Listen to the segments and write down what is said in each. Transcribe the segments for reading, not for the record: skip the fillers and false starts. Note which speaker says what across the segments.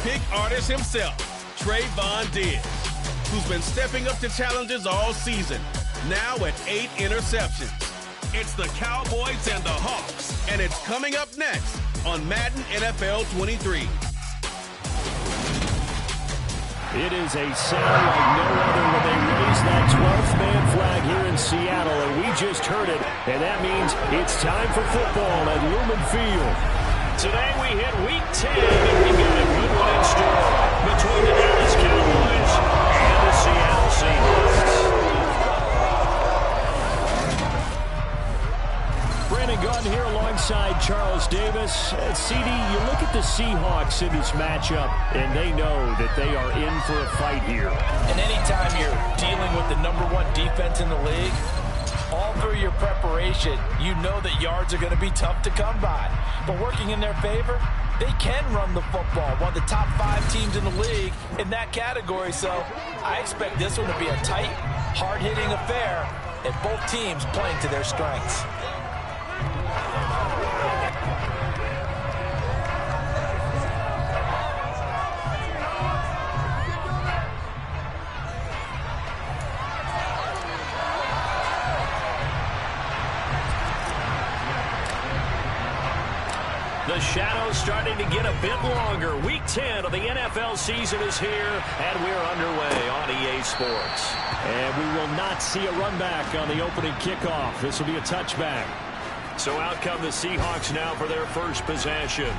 Speaker 1: pick artist himself, Trayvon Diggs, who's been stepping up to challenges all season, now at 8 interceptions. It's the Cowboys and the Hawks, and it's coming up next on Madden NFL 23.
Speaker 2: It is a sound like no other when they raise that 12th man flag here in Seattle, and we just heard it, and that means it's time for football at Lumen Field. Today we hit Week 10, and we got a good one in store between the Dallas Cowboys and the Seattle Seahawks. Brandon Gaudin here alongside Charles Davis. CD, you look at the Seahawks in this matchup, and they know that they are in for a fight here.
Speaker 3: And anytime you're dealing with the #1 defense in the league, all through your preparation, you know that yards are going to be tough to come by. But working in their favor, they can run the football. One of the top 5 teams in the league in that category. So I expect this one to be a tight, hard-hitting affair, and both teams playing to their strengths.
Speaker 2: The shadow's starting to get a bit longer. Week 10 of the NFL season is here, and we're underway on EA Sports. And we will not see a run back on the opening kickoff. This will be a touchback. So out come the Seahawks now for their first possession.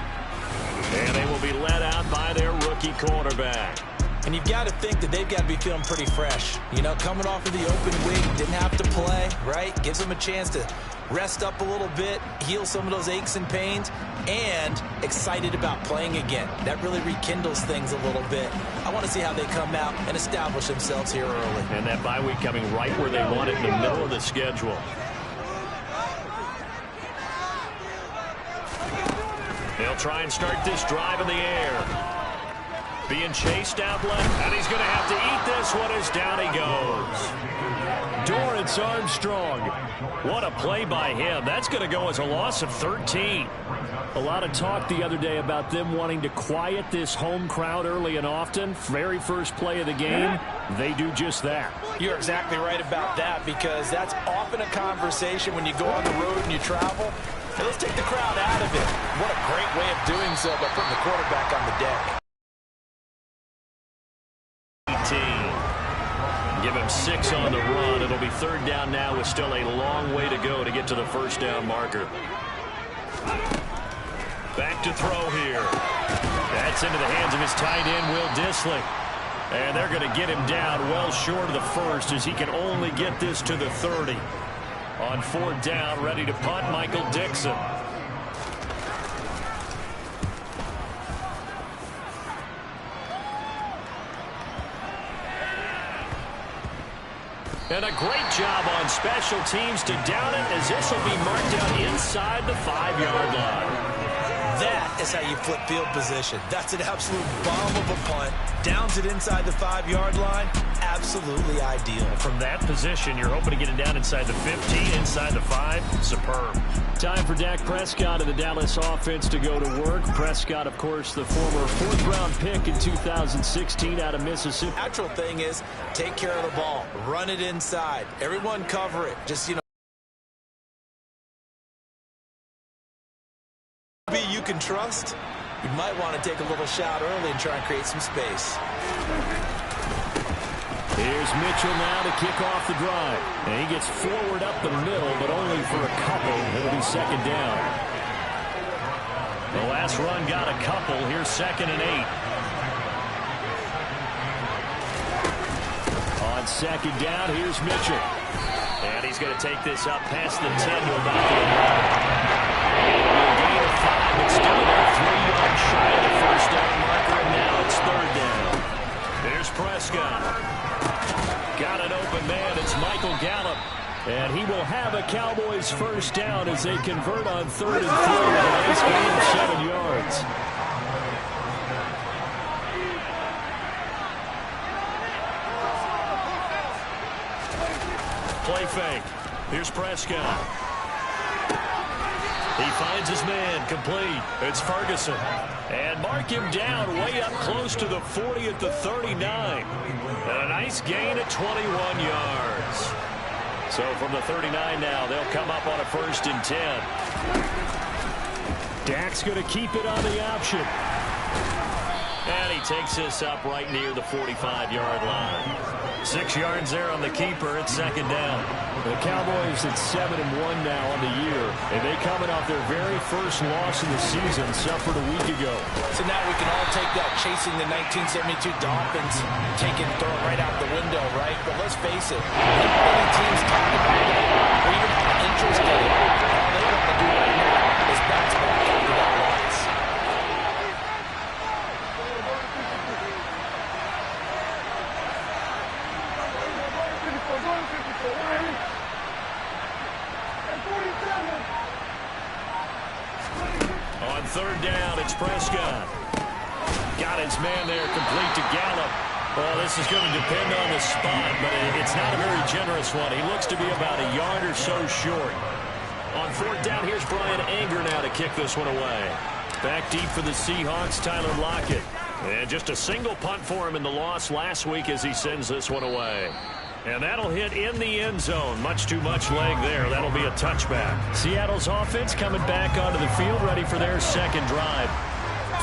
Speaker 2: And they will be led out by their rookie quarterback.
Speaker 3: And you've got to think that they've got to be feeling pretty fresh. You know, coming off of the open week, didn't have to play, right? Gives them a chance to rest up a little bit, heal some of those aches and pains, and excited about playing again. That really rekindles things a little bit. I want to see how they come out and establish themselves here early.
Speaker 2: And that bye week coming right where they want it, in the middle of the schedule. They'll try and start this drive in the air. Being chased out left, and he's going to have to eat this one as down he goes. Dorrance Armstrong. What a play by him. That's going to go as a loss of 13. A lot of talk the other day about them wanting to quiet this home crowd early and often. Very first play of the game, they do just that.
Speaker 3: You're exactly right about that, because that's often a conversation when you go on the road and you travel. Hey, let's take the crowd out of it. What a great way of doing so by putting the quarterback on the deck.
Speaker 2: Give him 6 on the run. It'll be third down now with still a long way to go to get to the first down marker. Back to throw here. That's into the hands of his tight end, Will Dissly. And they're going to get him down well short of the first, as he can only get this to the 30. On fourth down, ready to punt, Michael Dixon. And a great job on special teams to down it, as this will be marked out inside the 5-yard line.
Speaker 3: That is how you flip field position. That's an absolute bomb of a punt. Downs it inside the 5-yard line. Absolutely ideal.
Speaker 2: From that position, you're hoping to get it down inside the 15, inside the 5. Superb. Time for Dak Prescott and the Dallas offense to go to work. Prescott, of course, the former 4th-round pick in 2016 out of Mississippi.
Speaker 3: Natural thing is take care of the ball. Run it inside. Everyone cover it. Just, you know, you can trust. You might want to take a little shot early and try and create some space.
Speaker 2: Here's Mitchell now to kick off the drive. And he gets forward up the middle, but only for a couple. It'll be second down. The last run got a couple. Here's 2nd and 8. On second down, here's Mitchell. And he's going to take this up past the 10 to about the 11. Gain of 5, but still about 3 yards shy of the first down marker, and now it's third down. There's Prescott. Got an open man. It's Michael Gallup. And he will have a Cowboys first down as they convert on 3rd and 3 with a nice gain of 7 yards. Play fake. Here's Prescott. He finds his man, complete. It's Ferguson. And mark him down way up close to the 40 at the 39. And a nice gain of 21 yards. So from the 39 now, they'll come up on a 1st and 10. Dak's going to keep it on the option. And he takes this up right near the 45-yard line. 6 yards there on the keeper. It's 2nd down.
Speaker 4: The Cowboys at 7-1 now on the year, and they coming off their very first loss in the season, suffered a week ago.
Speaker 3: So now we can all take that chasing the 1972 Dolphins, take it and throw it right out the window, right? But let's face it, not many teams talk about that or even have interest in it. All they want to do right now is bounce back after that loss.
Speaker 2: On 3rd down, it's Prescott. Got his man there, complete to Gallup. Well, this is going to depend on the spot, but it's not a very generous one. He looks to be about a yard or so short. On 4th down, here's Brian Anger now to kick this one away. Back deep for the Seahawks, Tyler Lockett. And just a single punt for him in the loss last week as he sends this one away. And that'll hit in the end zone. Much too much leg there. That'll be a touchback.
Speaker 4: Seattle's offense coming back onto the field, ready for their 2nd drive.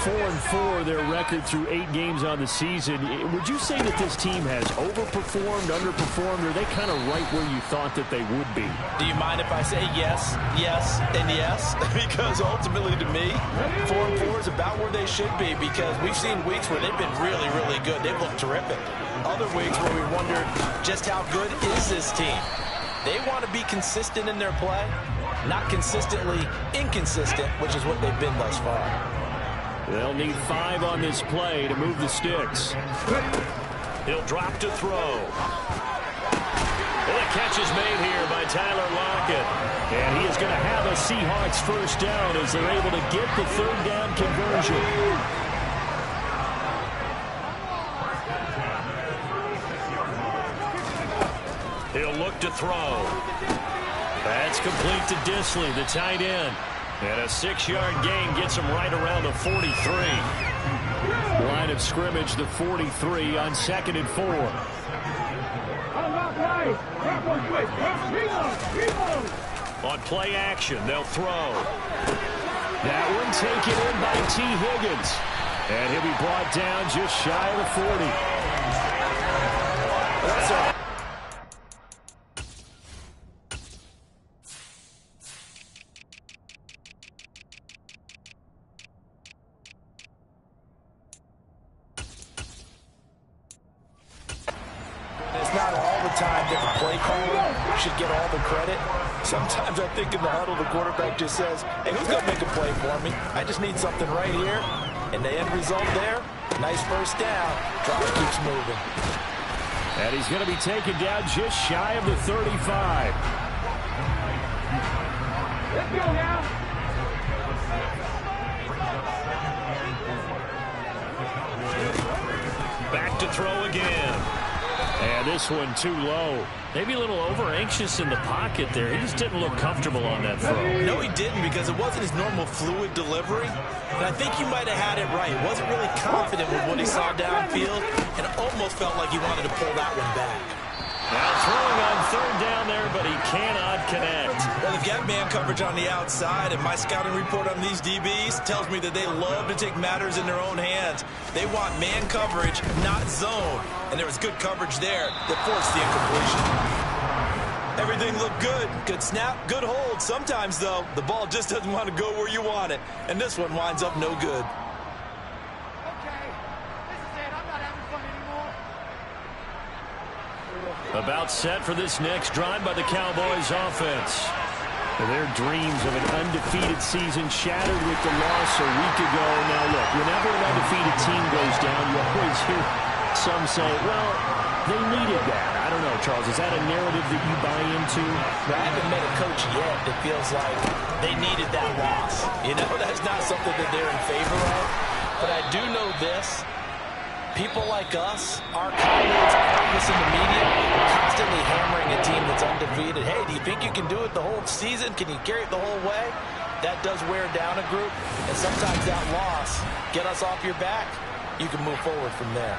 Speaker 4: 4-4, their record through 8 games on the season. Would you say that this team has overperformed, underperformed, or are they kind of right where you thought that they would be?
Speaker 3: Do you mind if I say yes, yes, and yes? Because ultimately to me, 4-4 is about where they should be, because we've seen weeks where they've been really, really good. They've looked terrific. Other weeks where we wondered just how good is this team. They want to be consistent in their play, not consistently inconsistent, which is what they've been thus far.
Speaker 4: They'll need 5 on this play to move the sticks.
Speaker 2: He'll drop to throw. And the catch is made here by Tyler Lockett.
Speaker 4: And he is going to have a Seahawks 1st down as they're able to get the 3rd down conversion.
Speaker 2: He'll look to throw. That's complete to Disley, the tight end. And a 6-yard gain gets him right around the 43.
Speaker 4: Line of scrimmage, the 43 on 2nd and 4.
Speaker 2: On play action, they'll throw.
Speaker 4: That one taken in by T. Higgins. And he'll be brought down just shy of the 40.
Speaker 3: That's all. Should get all the credit. Sometimes I think in the huddle the quarterback just says, hey, who's going to make a play for me? I just need something right here. And the end result there, nice 1st down. Drive keeps moving.
Speaker 4: And he's going to be taken down just shy of the 35.
Speaker 5: Let's go now.
Speaker 2: Back to throw again.
Speaker 4: And this one too low.
Speaker 2: Maybe a little over-anxious in the pocket there. He just didn't look comfortable on that throw.
Speaker 3: No, he didn't, because it wasn't his normal fluid delivery. And I think you might have had it right. He wasn't really confident with what he saw downfield, and it almost felt like he wanted to pull that one back.
Speaker 2: Now throwing on 3rd down there, but he cannot connect.
Speaker 3: Well, they've got man coverage on the outside, and my scouting report on these DBs tells me that they love to take matters in their own hands. They want man coverage, not zone. And there was good coverage there that forced the incompletion. Everything looked good. Good snap, good hold. Sometimes, though, the ball just doesn't want to go where you want it. And this one winds up no good.
Speaker 2: About set for this next drive by the Cowboys offense.
Speaker 4: Their dreams of an undefeated season shattered with the loss a week ago. Now, look, whenever an undefeated team goes down, you always hear some say, well, they needed that. I don't know, Charles. Is that a narrative that you buy into?
Speaker 3: I haven't met a coach yet that feels like they needed that loss. You know, that's not something that they're in favor of. But I do know this. People like us, our colleagues, us in the media, constantly hammering a team that's undefeated. Hey, do you think you can do it the whole season? Can you carry it the whole way? that does wear down a group, and sometimes that loss get us off your back. You can move forward from there.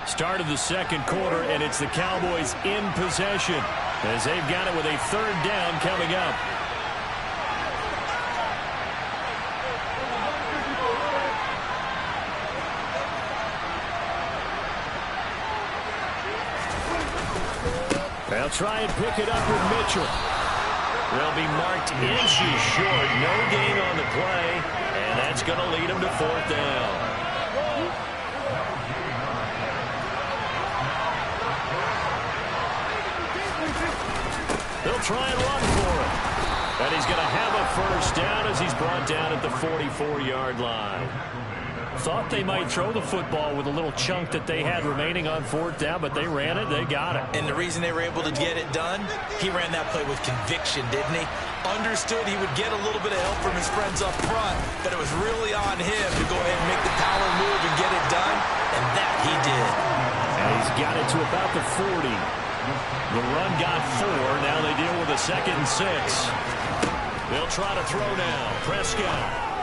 Speaker 4: Start of the second quarter, and it's the Cowboys in possession as they've got it with a third down coming up. They'll try and pick it up with Mitchell. They'll be marked inches short. No gain on the play, and that's going to lead them to fourth down. They'll try and run for it. And he's going to have a first down as he's brought down at the 44-yard line. Thought they might throw the football with a little chunk that they had remaining on fourth down, but they ran it, they got it.
Speaker 3: And the reason they were able to get it done, he ran that play with conviction, didn't he? Understood he would get a little bit of help from his friends up front, but it was really on him to go ahead and make the power move and get it done, and that he did.
Speaker 4: And he's got it to about the 40. The run got 4. Now they deal with a 2nd and 6. They'll try to throw now. Prescott.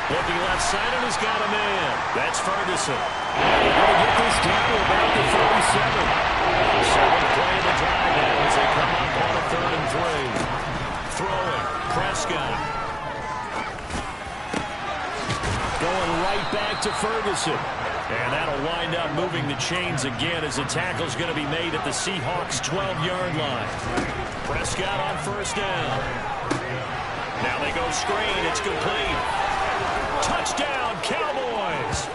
Speaker 4: Looking left side, and he's got a man. That's Ferguson. They're going to get this down to about the 37. Seventh play of the drive now as they come up on a 3rd and 3. Throwing. Prescott. Going right back to Ferguson. And that'll wind up moving the chains again as the tackle's going to be made at the Seahawks' 12-yard line. Prescott on first down. Now they go screen. It's complete. Touchdown, Cowboys!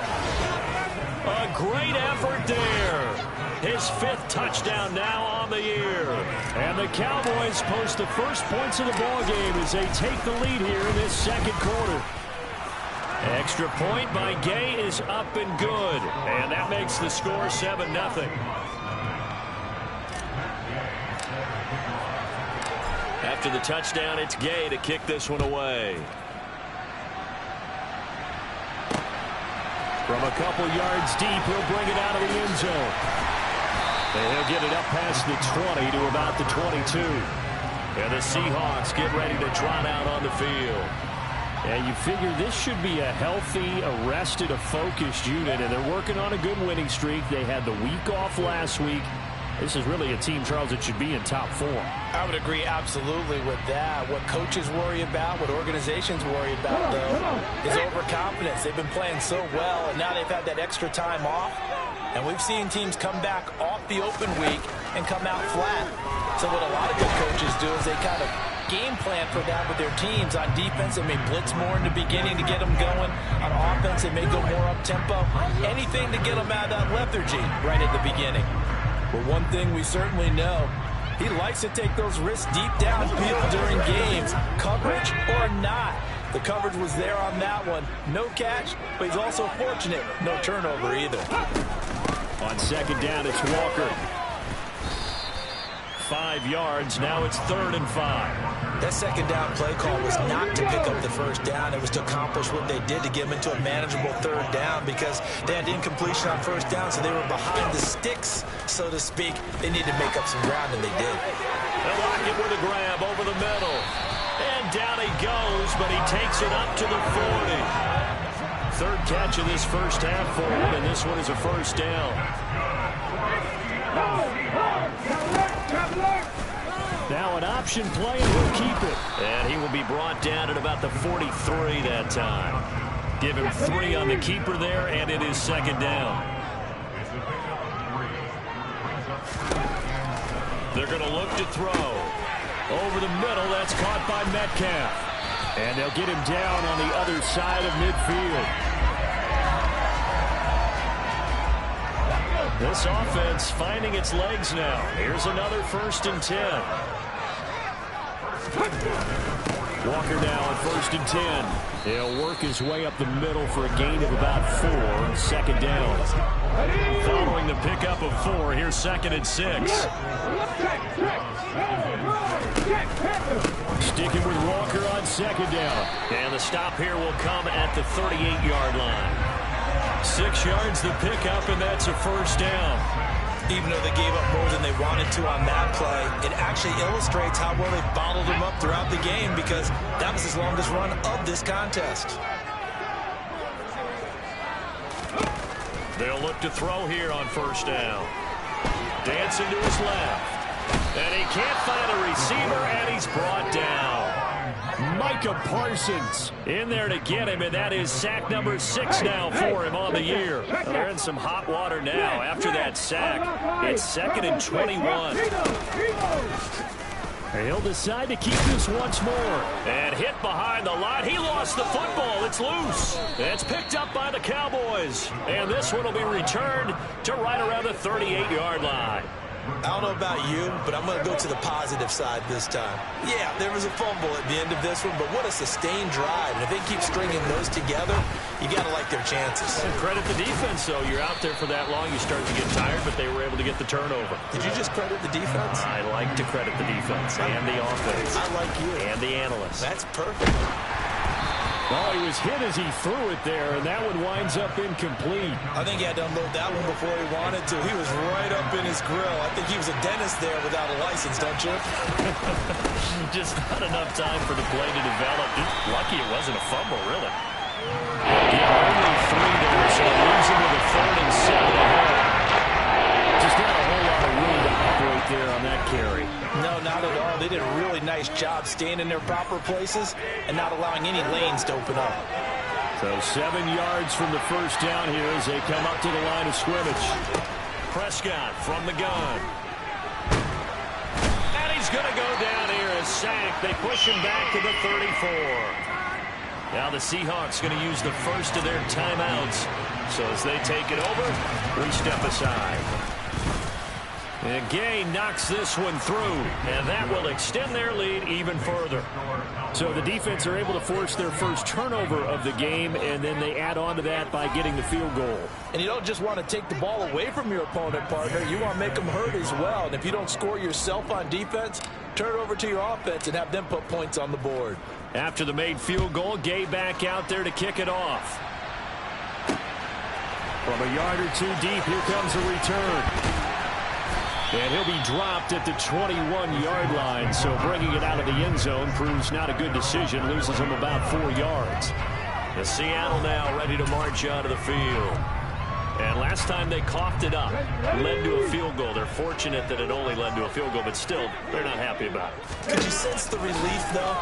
Speaker 4: A great effort there. His 5th touchdown now on the year. And the Cowboys post the first points of the ballgame as they take the lead here in this second quarter. Extra point by Gay is up and good. And that makes the score 7-0. After the touchdown, it's Gay to kick this one away. From a couple yards deep, he'll bring it out of the end zone. And he'll get it up past the 20 to about the 22. And the Seahawks get ready to trot out on the field. And you figure this should be a healthy, a rested, a focused unit. And they're working on a good winning streak. They had the week off last week. This is really a team, Charles, that should be in top form.
Speaker 3: I would agree absolutely with that. What coaches worry about, what organizations worry about, though, is overconfidence. They've been playing so well, and now they've had that extra time off. And we've seen teams come back off the open week and come out flat. So what a lot of good coaches do is they kind of game plan for that with their teams. On defense, they may blitz more in the beginning to get them going. On offense, they may go more up-tempo. Anything to get them out of that lethargy right at the beginning. But one thing we certainly know, he likes to take those risks deep downfield during games, coverage or not. The coverage was there on that one. No catch, but he's also fortunate. No turnover either.
Speaker 4: On second down, it's Walker. 5 yards. Now it's 3rd and 5.
Speaker 3: That second down play call was not to pick up the first down. It was to accomplish what they did to get them into a manageable 3rd down because they had incompletion on first down, so they were behind the sticks, so to speak. They needed to make up some ground, and they did.
Speaker 4: They'll lock it with a grab over the middle. And down he goes, but he takes it up to the 40. 3rd catch of this first half for him, and this one is a first down. Now an option play, and he'll keep it. And he will be brought down at about the 43 that time. Give him 3 on the keeper there, and it is 2nd down. They're going to look to throw. Over the middle, that's caught by Metcalf. And they'll get him down on the other side of midfield. This offense finding its legs now. Here's another 1st and 10. Walker now on 1st and 10. He'll work his way up the middle for a gain of about 4. 2nd down. Following the pickup of 4, here's 2nd and 6. Sticking with Walker on 2nd down. And the stop here will come at the 38-yard line. 6 yards the pickup, and that's a first down.
Speaker 3: Even though they gave up more than they wanted to on that play, it actually illustrates how well they bottled them up throughout the game, because that was his longest run of this contest.
Speaker 2: They'll look to throw here on first down. Dancing to his left. And he can't find a receiver, and he's brought down. Micah Parsons in there to get him, and that is sack number 6 now for him on the year. Well, they're in some hot water now after that sack. It's 2nd and 21.
Speaker 4: He'll decide to keep this once more.
Speaker 2: And hit behind the line. He lost the football. It's loose. It's picked up by the Cowboys. And this one will be returned to right around the 38-yard line.
Speaker 3: I don't know about you, but I'm going to go to the positive side this time. Yeah, there was a fumble at the end of this one, but what a sustained drive. And if they keep stringing those together, you got to like their chances.
Speaker 2: And credit the defense, though. You're out there for that long, you start to get tired, but they were able to get the turnover.
Speaker 3: Did you just credit the defense?
Speaker 2: I like to credit the defense and the offense.
Speaker 3: I like you.
Speaker 2: And the analysts.
Speaker 3: That's perfect.
Speaker 4: Oh, he was hit as he threw it there, and that one winds up incomplete.
Speaker 3: I think he had to unload that one before he wanted to. He was right up in his grill. I think he was a dentist there without a license, don't you?
Speaker 2: Just not enough time for the play to develop. Lucky it wasn't a fumble, really.
Speaker 4: Only 3 there, so losing with a 3rd and 7. Just not a whole lot of room to operate there on that carry.
Speaker 3: No, not at all. They did a really nice job staying in their proper places and not allowing any lanes to open up.
Speaker 4: So 7 yards from the first down here as they come up to the line of scrimmage.
Speaker 2: Prescott from the gun. And he's going to go down here and sack. They push him back to the 34. Now the Seahawks going to use the first of their timeouts. So as they take it over, we step aside. And Gay knocks this one through, and that will extend their lead even further.
Speaker 4: So the defense are able to force their first turnover of the game, and then they add on to that by getting the field goal.
Speaker 3: And you don't just want to take the ball away from your opponent, partner. You want to make them hurt as well. And if you don't score yourself on defense, turn it over to your offense and have them put points on the board.
Speaker 2: After the made field goal, Gay back out there to kick it off.
Speaker 4: From a yard or 2 deep, here comes a return. And he'll be dropped at the 21-yard line, so bringing it out of the end zone proves not a good decision, loses him about 4 yards.
Speaker 2: The Seattle now ready to march out of the field. And last time they coughed it up, led to a field goal. They're fortunate that it only led to a field goal, but still, they're not happy about it.
Speaker 3: Could you sense the relief, though,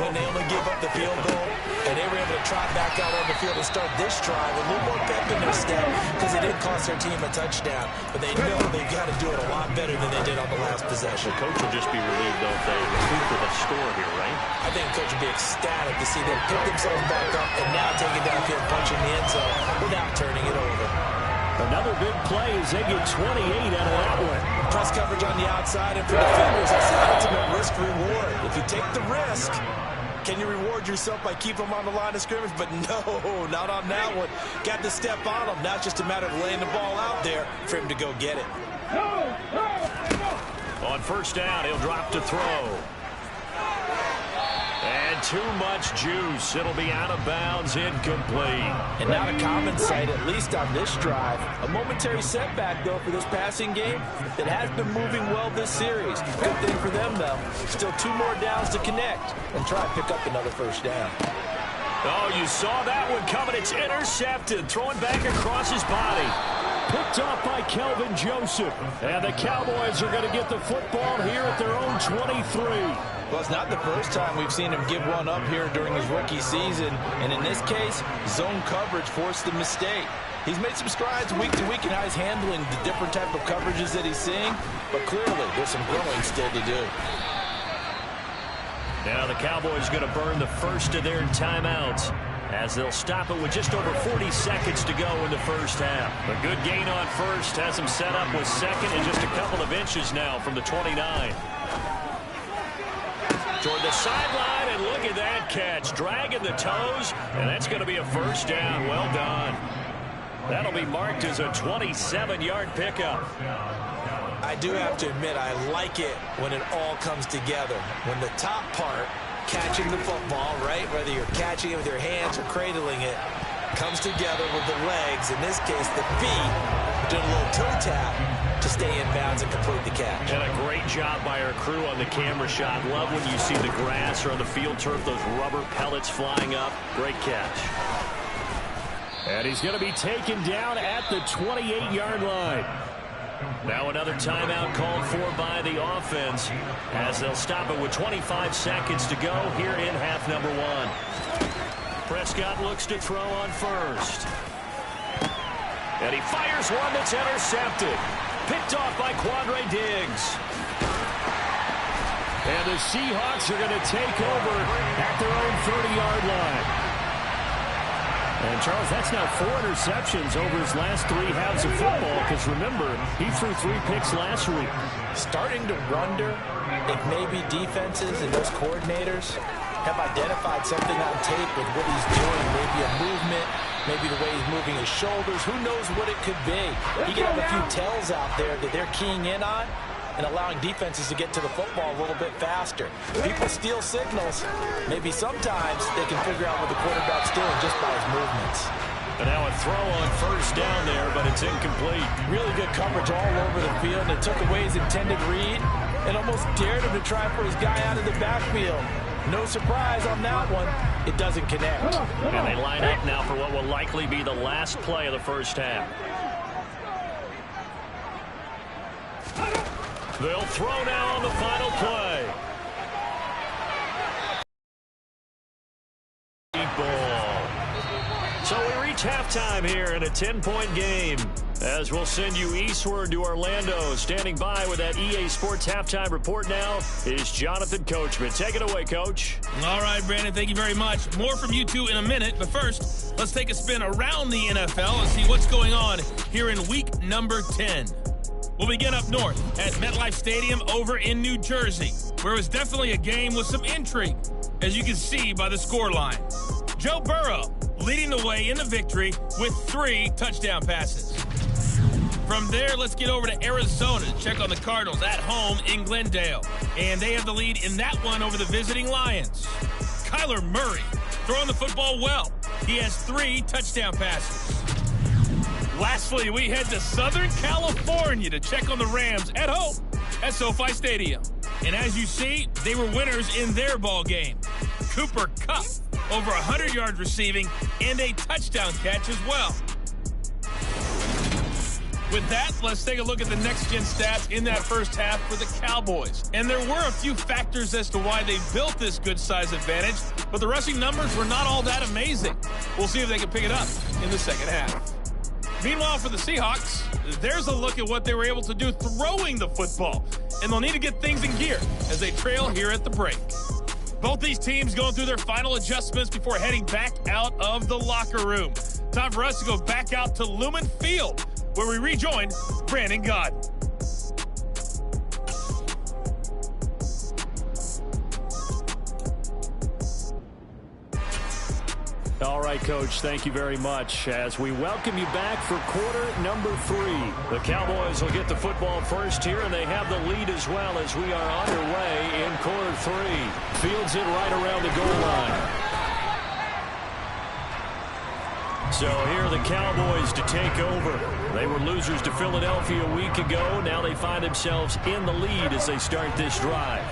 Speaker 3: when they only gave up the field goal and they were able to trot back out on the field and start this drive a little more pep in their step, because it did cost their team a touchdown, but they know they've got to do it a lot better than they did on the last possession.
Speaker 2: The coach will just be relieved, though, if they recoup with a score here, right?
Speaker 3: I think the coach would be ecstatic to see them pick themselves back up and now take it downfield, punching the end zone without turning it over.
Speaker 4: Another big play as they get 28 out of that one.
Speaker 3: Press coverage on the outside, and for defenders, that's the ultimate risk-reward. If you take the risk, can you reward yourself by keeping them on the line of scrimmage? But no, not on that one. Got to step on them. Now it's just a matter of laying the ball out there for him to go get it.
Speaker 2: On first down, he'll drop to throw. And too much juice. It'll be out of bounds, incomplete.
Speaker 3: And not a common sight, at least on this drive. A momentary setback, though, for this passing game that has been moving well this series. Good thing for them, though. Still 2 more downs to connect and try to pick up another first down.
Speaker 2: Oh, you saw that one coming. It's intercepted. Throwing back across his body.
Speaker 4: Picked off by Kelvin Joseph. And the Cowboys are going to get the football here at their own 23.
Speaker 3: Well, it's not the first time we've seen him give one up here during his rookie season. And in this case, zone coverage forced the mistake. He's made some strides week to week in how he's handling the different type of coverages that he's seeing. But clearly, there's some growing still to do.
Speaker 2: Now the Cowboys going to burn the first of their timeouts, as they'll stop it with just over 40 seconds to go in the first half. A good gain on first has them set up with second and just a couple of inches now from the 29. Toward the sideline, and look at that catch. Dragging the toes, and that's going to be a first down. Well done. That'll be marked as a 27-yard pickup.
Speaker 3: I do have to admit, I like it when it all comes together. When the top part, catching the football, right, whether you're catching it with your hands or cradling it, comes together with the legs, in this case the feet, doing a little toe tap to stay in bounds and complete the catch.
Speaker 2: And a great job by our crew on the camera shot. Love when you see the grass or on the field turf, those rubber pellets flying up. Great catch.
Speaker 4: And he's going to be taken down at the 28-yard line. Now another timeout called for by the offense as they'll stop it with 25 seconds to go here in half number one. Prescott looks to throw on first. And he fires one that's intercepted. Picked off by Quandre Diggs. And the Seahawks are going to take over at their own 30-yard line. And, Charles, that's now 4 interceptions over his last 3 halves of football because, remember, he threw 3 picks last week.
Speaker 3: Starting to wonder if maybe defenses and those coordinators have identified something on tape with what he's doing, maybe a movement, maybe the way he's moving his shoulders. Who knows what it could be? He could have a few tells out there that they're keying in on and allowing defenses to get to the football a little bit faster. People steal signals. Maybe sometimes they can figure out what the quarterback's doing just by his movements.
Speaker 2: And now a throw on first down there, but it's incomplete.
Speaker 3: Really good coverage all over the field, and it took away his intended read and almost dared him to try and put his guy out of the backfield. No surprise on that one. It doesn't connect.
Speaker 2: And they line up now for what will likely be the last play of the first half. They'll throw now on the final play. Deep ball. So we reach halftime here in a 10-point game. As we'll send you eastward to Orlando. Standing by with that EA Sports halftime report now is Jonathan Coachman. Take it away, Coach.
Speaker 1: All right, Brandon, thank you very much. More from you two in a minute. But first, let's take a spin around the NFL and see what's going on here in week number 10. We'll begin up north at MetLife Stadium over in New Jersey, where it was definitely a game with some intrigue, as you can see by the scoreline. Joe Burrow leading the way in the victory with 3 touchdown passes. From there, let's get over to Arizona to check on the Cardinals at home in Glendale. And they have the lead in that one over the visiting Lions. Kyler Murray throwing the football well. He has 3 touchdown passes. Lastly, we head to Southern California to check on the Rams at home at SoFi Stadium. And as you see, they were winners in their ball game. Cooper Kupp over 100 yards receiving and a touchdown catch as well. With that, let's take a look at the next-gen stats in that first half for the Cowboys. And there were a few factors as to why they built this good-size advantage, but the rushing numbers were not all that amazing. We'll see if they can pick it up in the second half. Meanwhile, for the Seahawks, there's a look at what they were able to do throwing the football. And they'll need to get things in gear as they trail here at the break. Both these teams going through their final adjustments before heading back out of the locker room. Time for us to go back out to Lumen Field, where we rejoin Brandon Godden.
Speaker 4: All right, Coach, thank you very much as we welcome you back for quarter number 3.
Speaker 2: The Cowboys will get the football first here, and they have the lead as well as we are underway in quarter 3. Fields it right around the goal line. So here are the Cowboys to take over. They were losers to Philadelphia a week ago. Now they find themselves in the lead as they start this drive.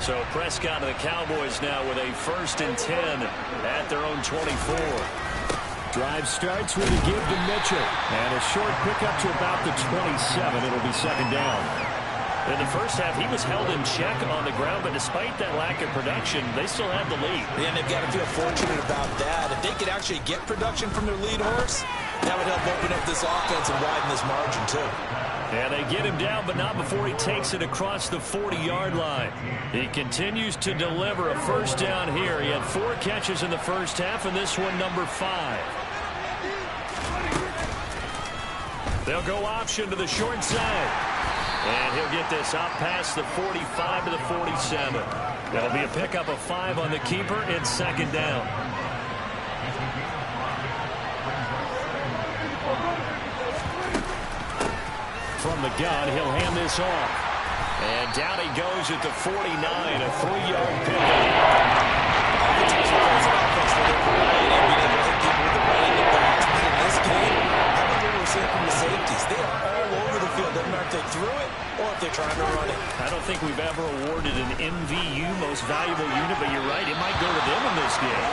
Speaker 2: So Prescott and the Cowboys now with a 1st and 10 at their own 24.
Speaker 4: Drive starts with a give to Mitchell. And a short pickup to about the 27. It'll be 2nd down.
Speaker 2: In the first half, he was held in check on the ground, but despite that lack of production, they still have the lead.
Speaker 3: And they've got to feel fortunate about that. If they could actually get production from their lead horse, that would help open up this offense and widen this margin, too.
Speaker 2: And they get him down, but not before he takes it across the 40-yard line. He continues to deliver a 1st down here. He had 4 catches in the first half, and this one number 5. They'll go option to the short side. And he'll get this out past the 45 to the 47. That'll be a pickup of 5 on the keeper and 2nd down.
Speaker 4: From the gun, he'll hand this off.
Speaker 2: And down he goes at the 49, a 3-yard pickup.
Speaker 3: In this game, how many we're seeing from the safeties? They are they threw it or if they're trying to run it.
Speaker 4: I don't think we've ever awarded an MVU, most valuable unit, but you're right, it might go to them in this game.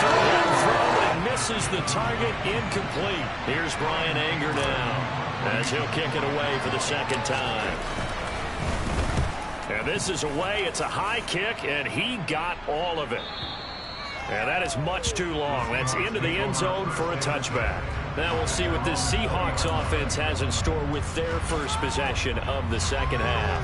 Speaker 4: Third down throw, and misses the target, incomplete. Here's Brian Anger now, as he'll kick it away for the second time. And this is away. It's a high kick, and he got all of it. And that is much too long. That's into the end zone for a touchback. Now we'll see what this Seahawks offense has in store with their first possession of the second half.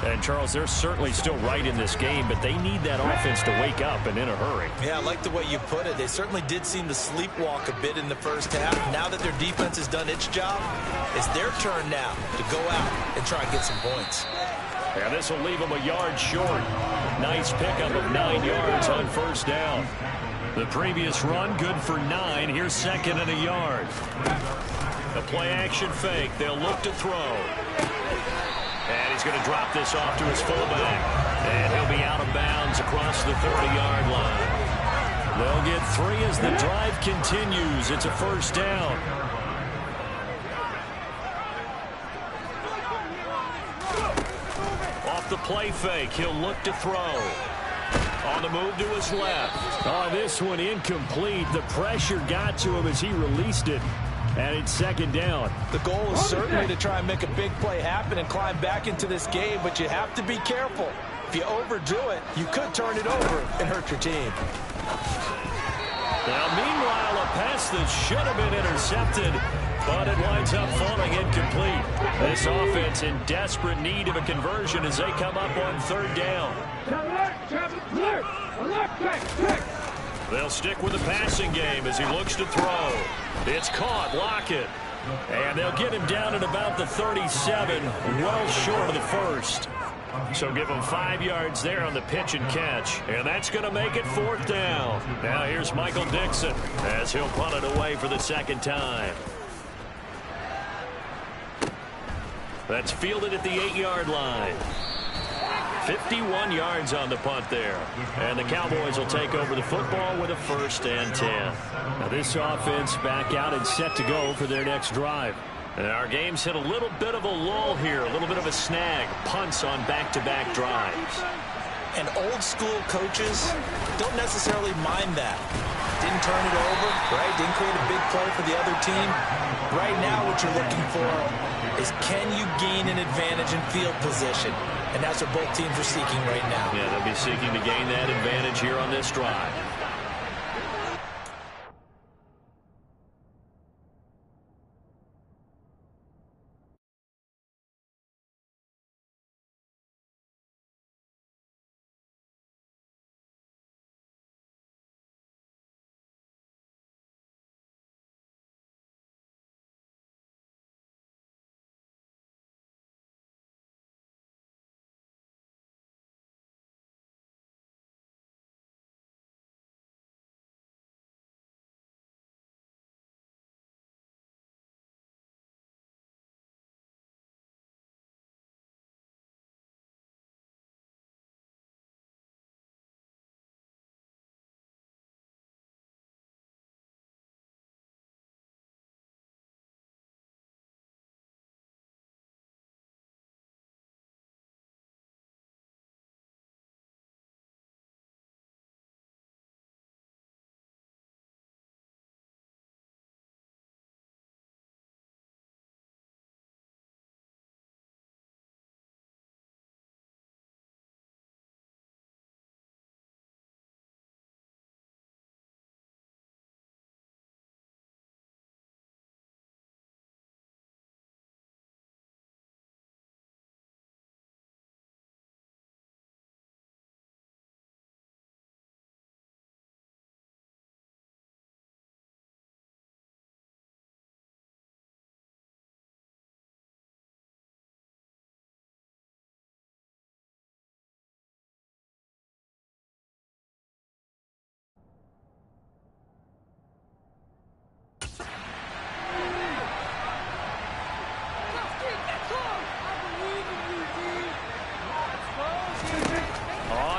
Speaker 4: And, Charles, they're certainly still right in this game, but they need that offense to wake up and in a hurry.
Speaker 3: Yeah, I like the way you put it. They certainly did seem to sleepwalk a bit in the first half. Now that their defense has done its job, it's their turn now to go out and try and get some points.
Speaker 4: And this will leave them a yard short. Nice pickup of 9 yards on first down. The previous run, good for 9. Here's second and a yard. A play-action fake. They'll look to throw. And he's going to drop this off to his fullback. And he'll be out of bounds across the 30-yard line. They'll get 3 as the drive continues. It's a first down. The play fake. He'll look to throw. On the move to his left. Oh, this one incomplete. The pressure got to him as he released it. And it's second down.
Speaker 3: The goal is certainly to try and make a big play happen and climb back into this game, but you have to be careful. If you overdo it, you could turn it over and hurt your team.
Speaker 4: Now, meanwhile, a pass that should have been intercepted, but it winds up falling incomplete. This offense in desperate need of a conversion as they come up on third down. They'll stick with the passing game as he looks to throw. It's caught. Lockett. And they'll get him down at about the 37, well short of the first. So give him 5 yards there on the pitch and catch. And that's going to make it fourth down. Now here's Michael Dixon as he'll punt it away for the second time. That's fielded at the 8-yard line. 51 yards on the punt there. And the Cowboys will take over the football with a 1st and 10. Now this offense back out and set to go for their next drive. And our game's hit a little bit of a lull here, a little bit of a snag. Punts on back-to-back drives.
Speaker 3: And old-school coaches don't necessarily mind that. Didn't turn it over, right? Didn't create a big play for the other team. Right now what you're looking for is can you gain an advantage in field position? And that's what both teams are seeking right now.
Speaker 4: Yeah, they'll be seeking to gain that advantage here on this drive.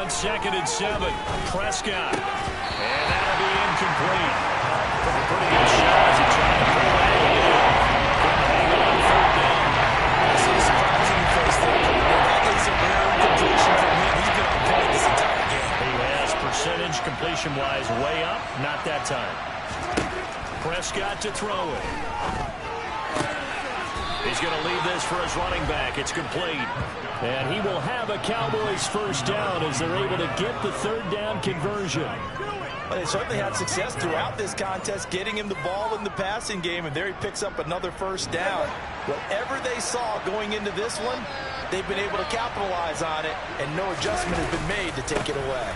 Speaker 4: Second and 7. Prescott. And that'll be incomplete. Pretty good shot as he tried to pull that.
Speaker 2: Prescott to throw it. He's going to leave this for his running back. It's complete.
Speaker 4: And he will have a Cowboys first down as they're able to get the third down conversion.
Speaker 3: Well, they certainly had success throughout this contest, getting him the ball in the passing game, and there he picks up another first down. Whatever they saw going into this one, they've been able to capitalize on it, and no adjustment has been made to take it away.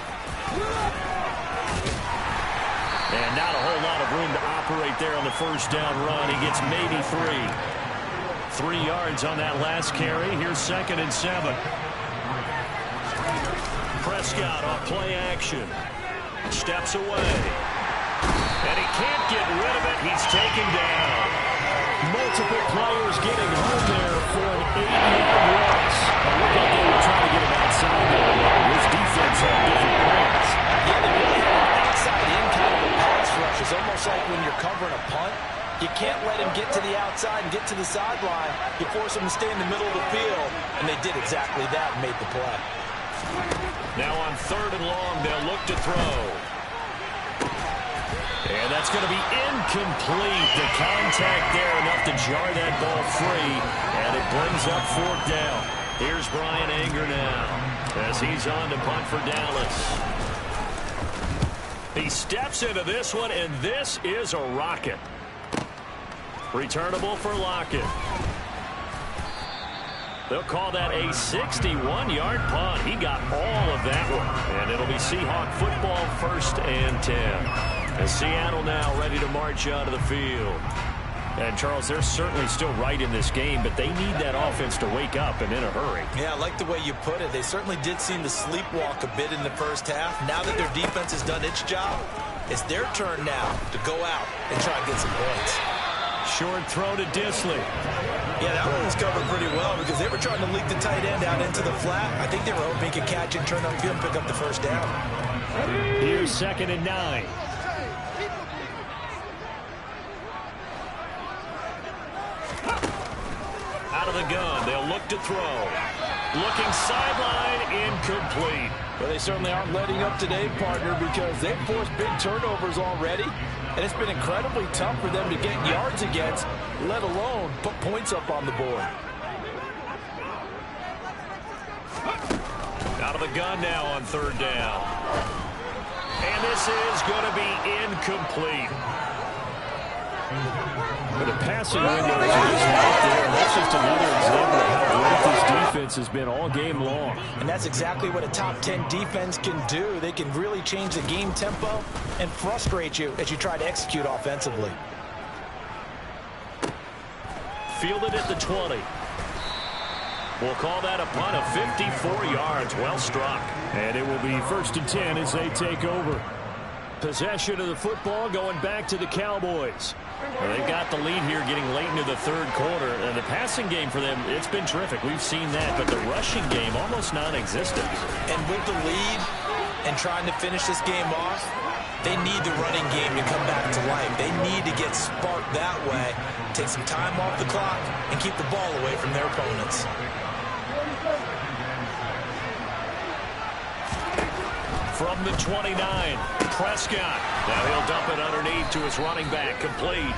Speaker 2: And not a whole lot of room to operate there on the first down run. He gets maybe 3 yards on that last carry. Here's 2nd and 7. Prescott off play action. Steps away. And he can't get rid of it. He's taken down.
Speaker 4: Multiple players getting home there for an 8-yard loss. Look like they were trying to get him outside there. This defense had different plans.
Speaker 3: Yeah, they really had an outside-in kind of a pass rush. It's almost like when you're covering a punt, you can't let him get to the outside and get to the sideline. You force him to stay in the middle of the field, and they did exactly that and made the play.
Speaker 2: Now on 3rd and long, they'll look to throw. And that's going to be incomplete. The contact there enough to jar that ball free, and it brings up 4th down. Here's Brian Anger now as he's on to punt for Dallas. He steps into this one, and this is a rocket. Returnable for Lockett. They'll call that a 61-yard punt. He got all of that one. And it'll be Seahawk football, 1st and 10. And Seattle now ready to march out of the field. And, Charles, they're certainly still right in this game, but they need that offense to wake up and in a hurry.
Speaker 3: Yeah, I like the way you put it. They certainly did seem to sleepwalk a bit in the first half. Now that their defense has done its job, it's their turn now to go out and try and get some points.
Speaker 2: Short throw to Disley.
Speaker 3: Yeah, that one was covered pretty well because they were trying to leak the tight end out into the flat. I think they were hoping he could catch and turn upfield and pick up the first down.
Speaker 4: Here's 2nd and 9.
Speaker 2: Out of the gun, they'll look to throw. Looking sideline, incomplete.
Speaker 3: Well, they certainly aren't letting up today, partner, because they've forced big turnovers already. And it's been incredibly tough for them to get yards against, let alone put points up on the board.
Speaker 2: Out of the gun now on 3rd down. And this is going to be incomplete.
Speaker 4: But the passing window is just out there, and that's just another example of how great this defense has been all game long.
Speaker 3: And that's exactly what a top 10 defense can do. They can really change the game tempo and frustrate you as you try to execute offensively.
Speaker 2: Fielded at the 20. We'll call that a punt of 54 yards. Well struck.
Speaker 4: And it will be 1st and 10 as they take over. Possession of the football going back to the Cowboys.
Speaker 2: Well, they've got the lead here getting late into the 3rd quarter. And the passing game for them, it's been terrific. We've seen that. But the rushing game, almost non-existent.
Speaker 3: And with the lead and trying to finish this game off, they need the running game to come back to life. They need to get sparked that way, take some time off the clock, and keep the ball away from their opponents.
Speaker 2: From the 29, Prescott. Now he'll dump it underneath to his running back, complete.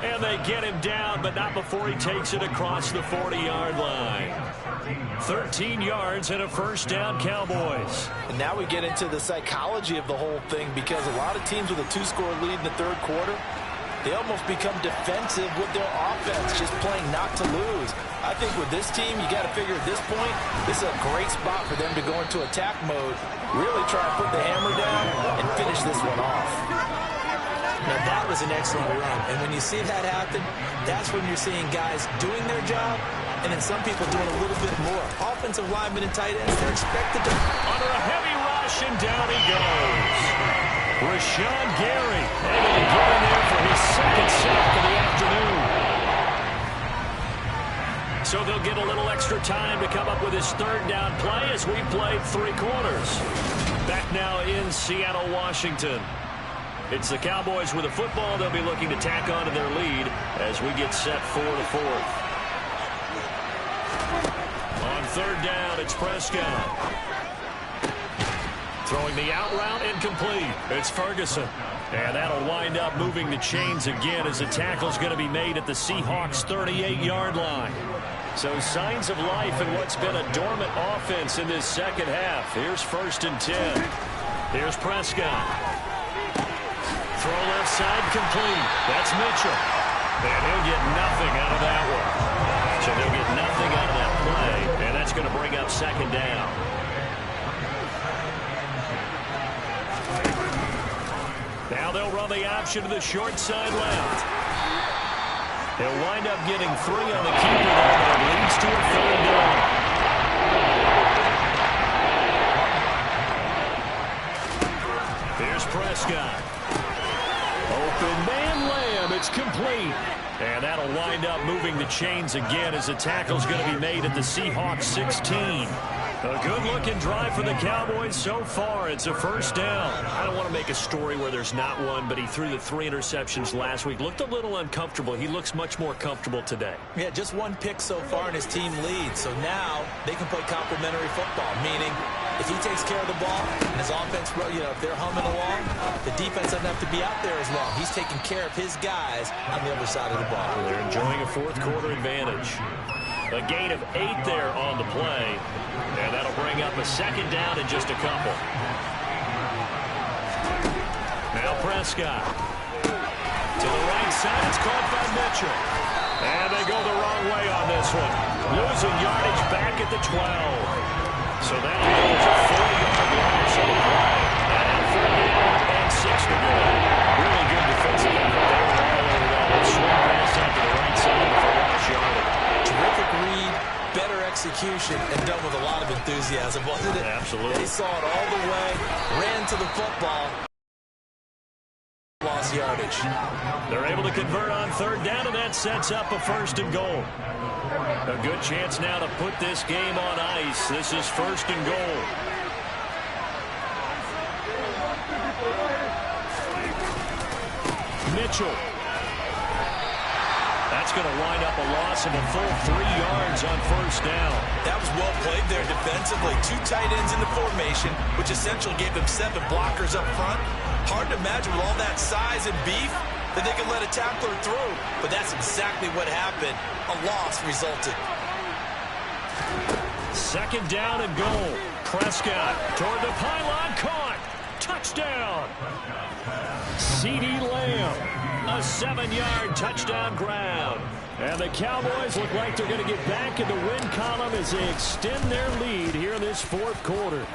Speaker 2: And they get him down, but not before he takes it across the 40-yard line. 13 yards and a first down, Cowboys.
Speaker 3: And now we get into the psychology of the whole thing, because a lot of teams with a 2-score lead in the 3rd quarter, they almost become defensive with their offense, just playing not to lose. I think with this team, you got to figure at this point, this is a great spot for them to go into attack mode, really try to put the hammer down and finish this one off. Now that was an excellent run, and when you see that happen, that's when you're seeing guys doing their job, and then some people doing a little bit more. Offensive linemen and tight ends, they're expected to...
Speaker 2: Under a heavy rush, and down he goes. Rashawn Gary able to get in there for his 2nd sack of the afternoon. So they'll get a little extra time to come up with his 3rd down play as we played 3 quarters. Back now in Seattle, Washington. It's the Cowboys with the football. They'll be looking to tack on to their lead as we get set for the 4th. On 3rd down, it's Prescott. Throwing the out route, incomplete. It's Ferguson.
Speaker 4: And that'll wind up moving the chains again as the tackle's going to be made at the Seahawks' 38-yard line. So signs of life in what's been a dormant offense in this second half. Here's 1st and 10. Here's Prescott. Throw left side complete. That's Mitchell. And he'll get nothing out of that one. So they'll get nothing out of that play. And that's going to bring up 2nd down. Now they'll run the option to the short side left. He'll wind up getting 3 on the keeper there, but it leads to a 3rd down. Here's Prescott. Open man Lamb. It's complete. And that'll wind up moving the chains again as the tackle's going to be made at the Seahawks 16. A good-looking drive for the Cowboys so far. It's a 1st down. I don't want to make a story where there's not one, but he threw the 3 interceptions last week. Looked a little uncomfortable. He looks much more comfortable today.
Speaker 3: Yeah, just 1 pick so far and his team leads. So now they can play complementary football, meaning if he takes care of the ball and his offense, if they're humming along, the defense doesn't have to be out there as long. He's taking care of his guys on the other side of the ball.
Speaker 4: They're enjoying a 4th quarter advantage. A gain of 8 there on the play. And that'll bring up a 2nd down in just a couple. Now Prescott. To the right side, it's caught by Mitchell. And they go the wrong way on this one. Losing yardage back at the 12. So that goes a 40-yard loss on the play. And 4th down and 6 to go. Really good defensive effort there. All over that swing pass out to the right side for last yardage.
Speaker 3: Terrific read, better execution, and done with a lot of enthusiasm, wasn't it?
Speaker 4: Absolutely.
Speaker 3: They saw it all the way, ran to the football, lost yardage.
Speaker 4: They're able to convert on 3rd down, and that sets up a 1st and goal. A good chance now to put this game on ice. This is 1st and goal. Mitchell. That's going to wind up a loss of a full 3 yards on 1st down.
Speaker 3: That was well played there defensively. 2 tight ends in the formation, which essentially gave them 7 blockers up front. Hard to imagine with all that size and beef that they could let a tackler through. But that's exactly what happened. A loss resulted.
Speaker 4: 2nd down and goal. Prescott toward the pylon, caught. Touchdown. CeeDee Lamb. A 7-yard touchdown ground. And the Cowboys look like they're going to get back in the win column as they extend their lead here in this 4th quarter.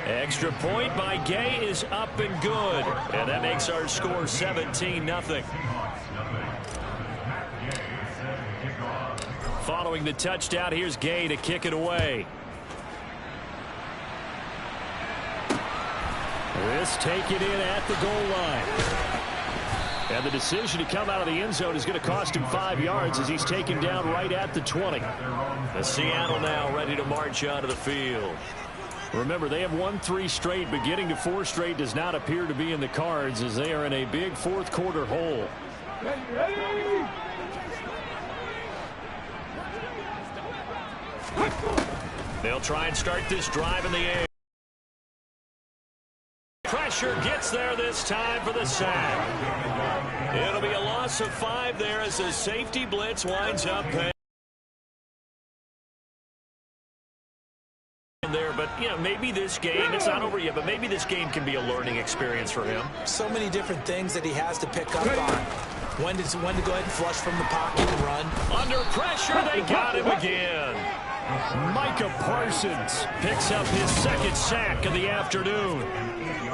Speaker 4: Extra point by Gay is up and good. And that makes our score 17-0. Following the touchdown, here's Gay to kick it away. This take it in at the goal line. And the decision to come out of the end zone is going to cost him 5 yards as he's taken down right at the 20. The Seattle now ready to march out of the field. Remember, they have won 3 straight, but getting to 4 straight does not appear to be in the cards as they are in a big 4th quarter hole. They'll try and start this drive in the air. Pressure gets there this time for the sack. It'll be a loss of 5 there as the safety blitz winds up there. But, maybe this game, it's not over yet, but maybe this game can be a learning experience for him.
Speaker 3: So many different things that he has to pick up on. When to go ahead and flush from the pocket and run.
Speaker 4: Under pressure, they got him again. Micah Parsons picks up his 2nd sack of the afternoon.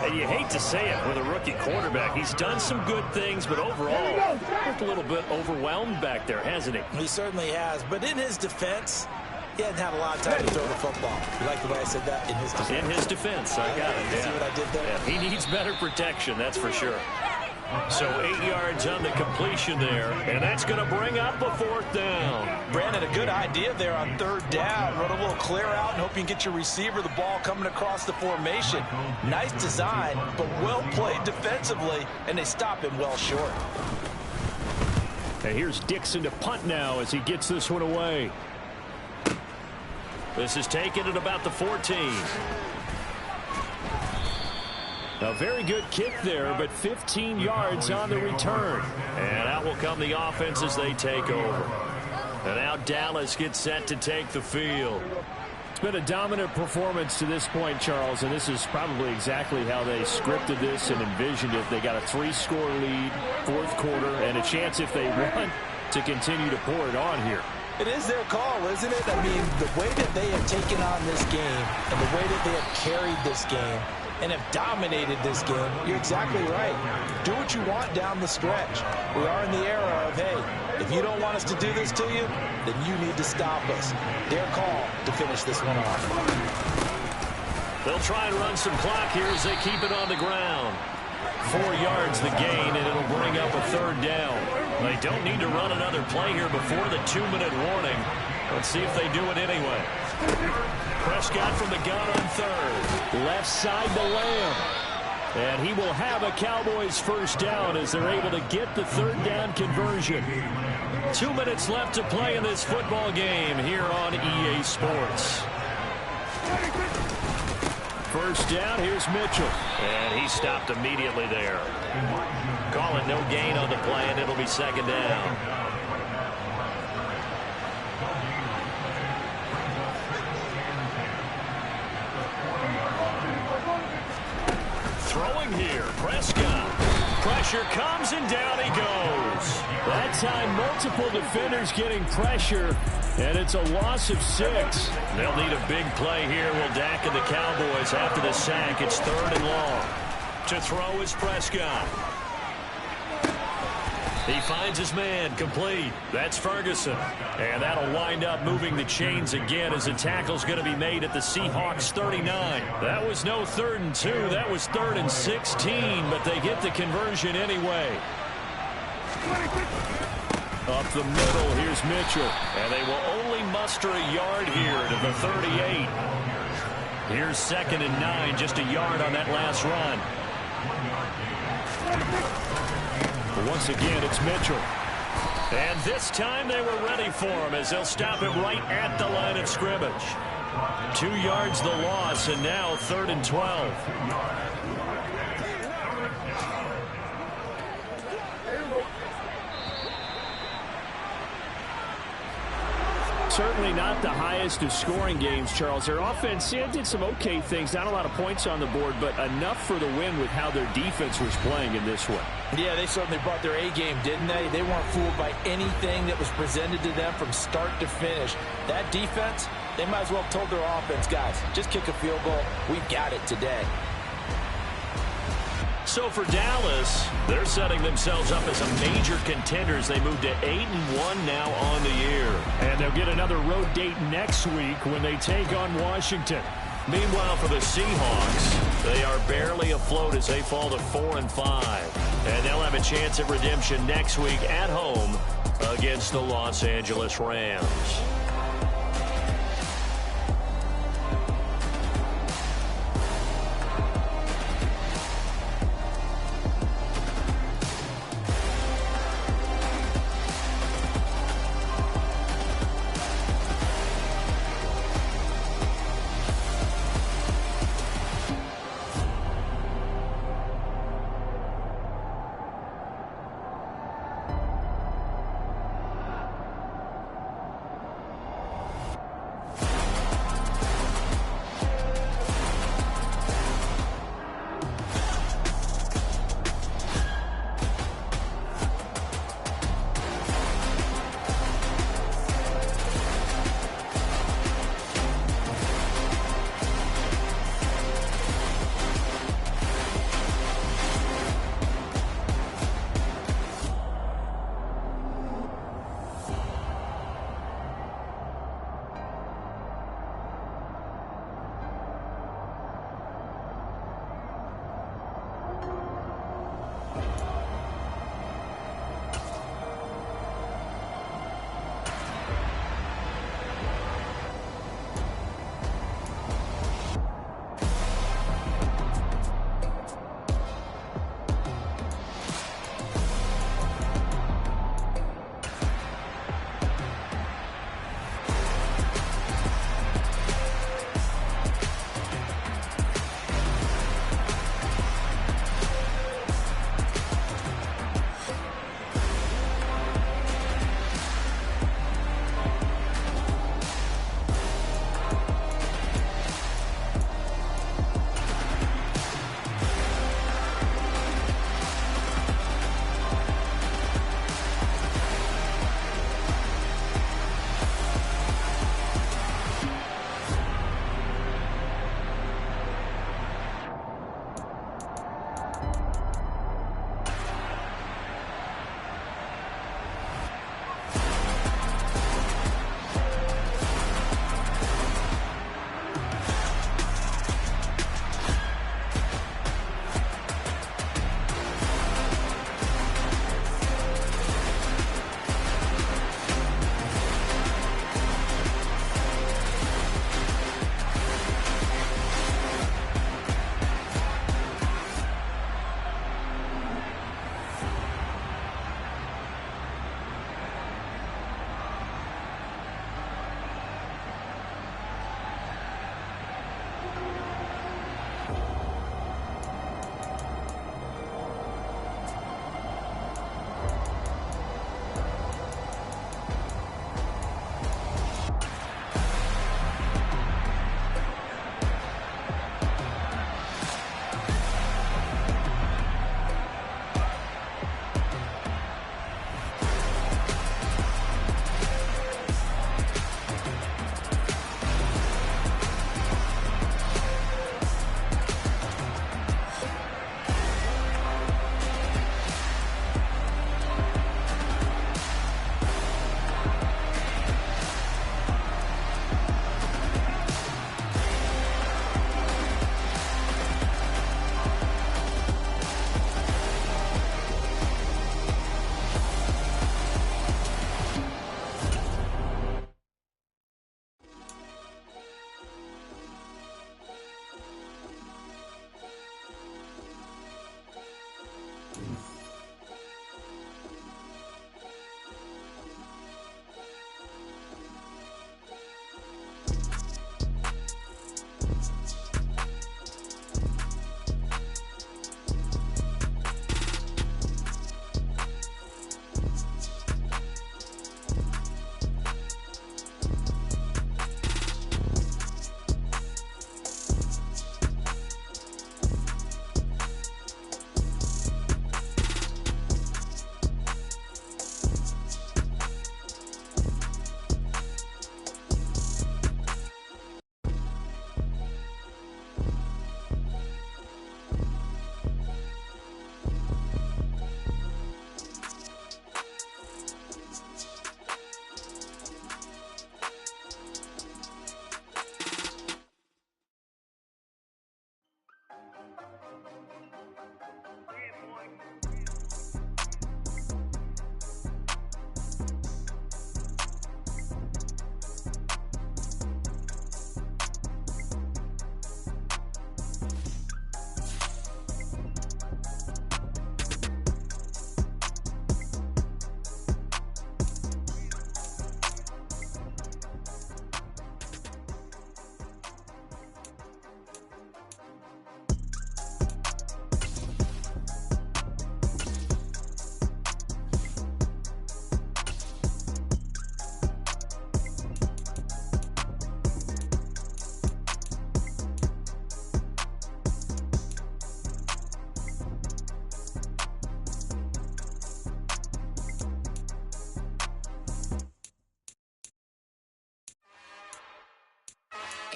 Speaker 4: And you hate to say it with a rookie quarterback. He's done some good things, but overall, looked a little bit overwhelmed back there, hasn't he?
Speaker 3: He certainly has. But in his defense, he hasn't had a lot of time to throw the football. You like the way I said that? In his defense.
Speaker 4: In his defense. I got it.
Speaker 3: You see what I did there?
Speaker 4: Yeah, he needs better protection, that's for sure. So 8 yards on the completion there, and that's going to bring up a 4th down.
Speaker 3: Brandon, a good idea there on 3rd down. Run a little clear out and hope you can get your receiver the ball coming across the formation. Nice design, but well played defensively, and they stop him well short.
Speaker 4: And here's Dixon to punt now as he gets this one away. This is taken at about the 14. A very good kick there, but 15 yards on the return.
Speaker 2: And out will come the offense as they take over. And now Dallas gets set to take the field.
Speaker 4: It's been a dominant performance to this point, Charles, and this is probably exactly how they scripted this and envisioned it. They got a 3-score lead, fourth quarter, and a chance if they want to continue to pour it on here.
Speaker 3: It is their call, isn't it? I mean, the way that they have taken on this game and the way that they have carried this game and have dominated this game, you're exactly right. Do what you want down the stretch. We are in the era of, hey, if you don't want us to do this to you, then you need to stop us. Their call to finish this one off.
Speaker 2: They'll try and run some clock here as they keep it on the ground. 4 yards the gain, and it'll bring up a third down. They don't need to run another play here before the 2-minute warning. Let's see if they do it anyway. Prescott from the gun on third.
Speaker 4: Left side to Lamb. And he will have a Cowboys first down as they're able to get the third down conversion.
Speaker 2: 2 minutes left to play in this football game here on EA Sports.
Speaker 4: First down, here's Mitchell.
Speaker 2: And he stopped immediately there. Call it no gain on the play, and it'll be second down. Throwing here, Prescott. Pressure comes, and down he goes.
Speaker 4: That time, multiple defenders getting pressure, and it's a loss of 6.
Speaker 2: They'll need a big play here. Will Dak and the Cowboys after the sack. It's third and long. To throw is Prescott. He finds his man, complete. That's Ferguson. And that'll wind up moving the chains again as a tackle's going to be made at the Seahawks 39. That was no 3rd and 2. That was 3rd and 16, but they get the conversion anyway.
Speaker 4: Up the middle, here's Mitchell.
Speaker 2: And they will only muster a yard here to the 38. Here's 2nd and 9, just a yard on that last run.
Speaker 4: But once again, it's Mitchell.
Speaker 2: And this time they were ready for him as they'll stop him right at the line of scrimmage. 2 yards the loss, and now 3rd and 12.
Speaker 4: Certainly not the highest of scoring games, Charles. Their offense did some okay things. Not a lot of points on the board, but enough for the win with how their defense was playing in this one.
Speaker 3: Yeah, they certainly brought their A-game, didn't they? They weren't fooled by anything that was presented to them from start to finish. That defense, they might as well have told their offense, guys, just kick a field goal. We've got it today.
Speaker 2: So for Dallas, they're setting themselves up as a major contender as they move to 8-1 now on the year.
Speaker 4: And they'll get another road date next week when they take on Washington.
Speaker 2: Meanwhile, for the Seahawks, they are barely afloat as they fall to 4-5. And they'll have a chance at redemption next week at home against the Los Angeles Rams.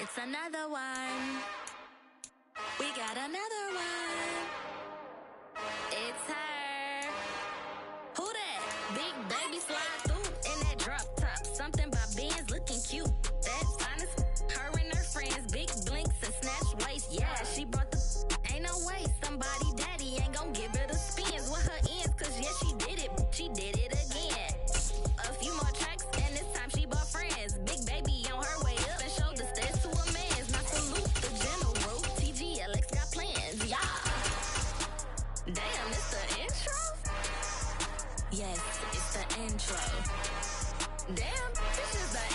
Speaker 5: It's another one. We got another one. It's her. Who that? Big baby slide through in that drop top. Something about Benz looking cute. That's finest. Her and her friends, big blinks and snatch waist. Yeah, she brought the. Ain't no way somebody daddy ain't gon' give her the spins with her ends. Cause yeah, she did it. She did it again. A few more tracks and this time she bought friends. Big baby on her way up and showed the stairs to a man's. Now salute the general. TGLX got plans. Yeah. Damn, it's the intro? Yes, it's the intro. Damn, this is the